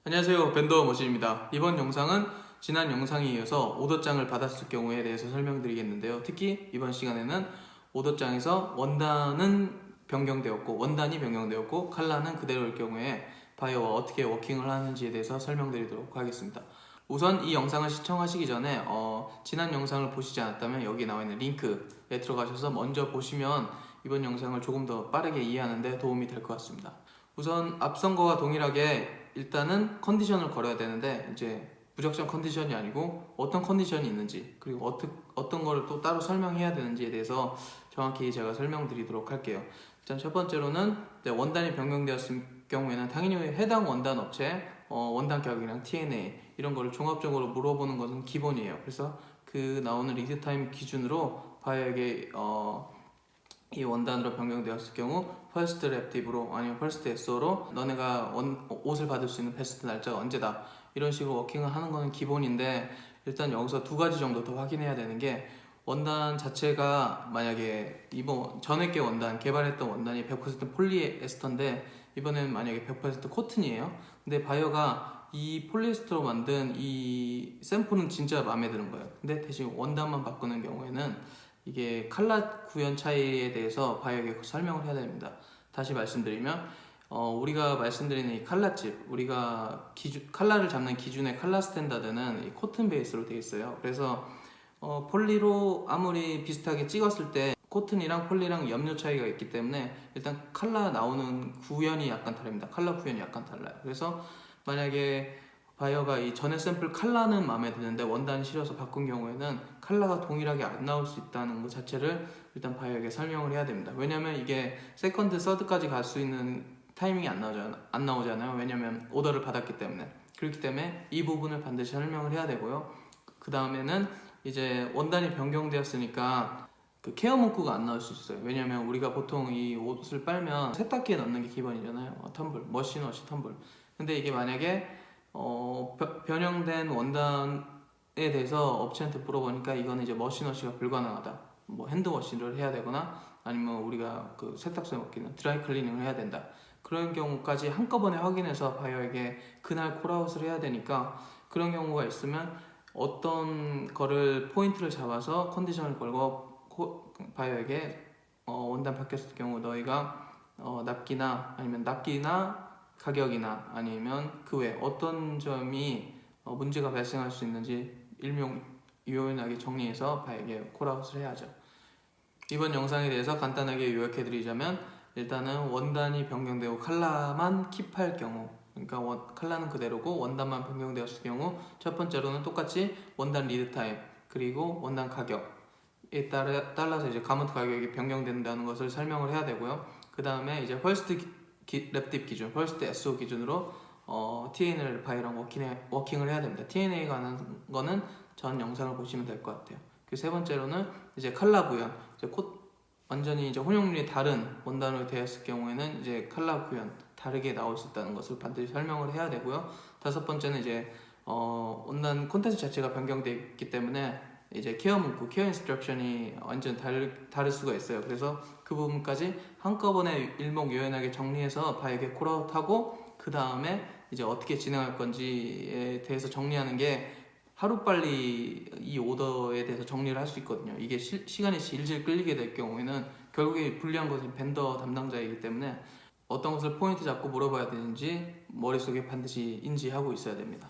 안녕하세요, 밴더 머신입니다. 이번 영상은 지난 영상에 이어서 오더장을 받았을 경우에 대해서 설명드리겠는데요. 특히 이번 시간에는 오더장에서 원단이 변경되었고 컬러는 그대로일 경우에 바이어와 어떻게 워킹을 하는지에 대해서 설명드리도록 하겠습니다. 우선 이 영상을 시청하시기 전에 지난 영상을 보시지 않았다면 여기 나와 있는 링크에 들어가셔서 먼저 보시면 이번 영상을 조금 더 빠르게 이해하는 데 도움이 될 것 같습니다. 우선 앞선 거와 동일하게 일단은 컨디션을 걸어야 되는데, 이제 무작정 컨디션이 아니고 어떤 컨디션이 있는지, 그리고 어떤 거를 또 따로 설명해야 되는지에 대해서 정확히 제가 설명드리도록 할게요. 일단 첫 번째로는 원단이 변경되었을 경우에는 당연히 해당 원단 업체 원단 가격이랑 TNA 이런 거를 종합적으로 물어보는 것은 기본이에요. 그래서 그 나오는 리드 타임 기준으로 바이어에게 이 원단으로 변경되었을 경우 퍼스트 랩티브로 아니면 퍼스트 SO로 너네가 옷을 받을 수 있는 베스트 날짜가 언제다, 이런 식으로 워킹을 하는 거는 기본인데, 일단 여기서 두 가지 정도 더 확인해야 되는 게, 원단 자체가 만약에 이번 전에 게 원단 개발했던 원단이 100% 폴리에스터인데 이번에는 만약에 100% 코튼이에요. 근데 바이어가 이 폴리에스터로 만든 이 샘플은 진짜 마음에 드는 거예요. 근데 대신 원단만 바꾸는 경우에는 이게 컬러 구현 차이에 대해서 바이어에게 설명을 해야 됩니다. 다시 말씀드리면 우리가 말씀드리는 이 컬러칩, 우리가 컬러를 잡는 기준의 컬러 스탠다드는 이 코튼 베이스로 되어 있어요. 그래서 폴리로 아무리 비슷하게 찍었을 때 코튼이랑 폴리랑 염료 차이가 있기 때문에 일단 컬러 나오는 구현이 약간 다릅니다. 컬러 구현이 약간 달라요. 그래서 만약에 바이어가 이 전에 샘플 컬러는 마음에 드는데 원단이 싫어서 바꾼 경우에는 컬러가 동일하게 안 나올 수 있다는 것 자체를 일단 바이어에게 설명을 해야 됩니다. 왜냐면 이게 세컨드, 서드까지 갈 수 있는 타이밍이 안 나오잖아요. 왜냐면 오더를 받았기 때문에. 그렇기 때문에 이 부분을 반드시 설명을 해야 되고요. 그 다음에는 이제 원단이 변경되었으니까 그 케어 문구가 안 나올 수 있어요. 왜냐면 우리가 보통 이 옷을 빨면 세탁기에 넣는 게 기본이잖아요. 텀블, 머신워시 텀블. 근데 이게 만약에 변형된 원단에 대해서 업체한테 물어보니까 이거는 이제 머신워시가 불가능하다, 뭐 핸드워시를 해야 되거나 아니면 우리가 그 세탁소에 맡기는 드라이 클리닝을 해야 된다, 그런 경우까지 한꺼번에 확인해서 바이어에게 그날 콜아웃을 해야 되니까, 그런 경우가 있으면 어떤 거를 포인트를 잡아서 컨디션을 걸고 바이어에게 원단 바뀌었을 경우 너희가 납기나 가격이나 아니면 그 외 어떤 점이 문제가 발생할 수 있는지 유연하게 정리해서 바이에게 콜아웃을 해야죠. 이번 영상에 대해서 간단하게 요약해드리자면, 일단은 원단이 변경되고 컬러만 킵할 경우, 그러니까 컬러는 그대로고 원단만 변경되었을 경우, 첫 번째로는 똑같이 원단 리드 타임 그리고 원단 가격에 따라서 이제 가먼트 가격이 변경된다는 것을 설명을 해야 되고요. 그 다음에 이제 퍼스트 랩팁 기준, 퍼스트 SO 기준으로 TNA를 바이랑 워킹을 해야 됩니다. TNA가 하는 거는 전 영상을 보시면 될 것 같아요. 그 세 번째로는 이제 컬러 구현, 이제 완전히 이제 혼용률이 다른 원단으로 되었을 경우에는 이제 컬러 구현 다르게 나올 수 있다는 것을 반드시 설명을 해야 되고요. 다섯 번째는 이제 원단 콘텐츠 자체가 변경되어 있기 때문에 이제 케어 문구, 케어 인스트럭션이 완전 다를 수가 있어요. 그래서 그 부분까지 한꺼번에 일목요연하게 정리해서 바이에게 콜아웃하고, 그 다음에 이제 어떻게 진행할 건지에 대해서 정리하는 게 하루빨리 이 오더에 대해서 정리를 할 수 있거든요. 이게 시간이 질질 끌리게 될 경우에는 결국에 불리한 것은 벤더 담당자이기 때문에 어떤 것을 포인트 잡고 물어봐야 되는지 머릿속에 반드시 인지하고 있어야 됩니다.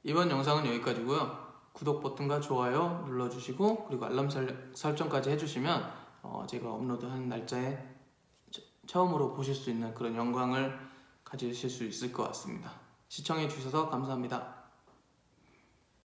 이번 영상은 여기까지고요. 구독 버튼과 좋아요 눌러주시고, 그리고 알람 설정까지 해주시면 제가 업로드하는 날짜에 처음으로 보실 수 있는 그런 영광을 가지실 수 있을 것 같습니다. 시청해 주셔서 감사합니다.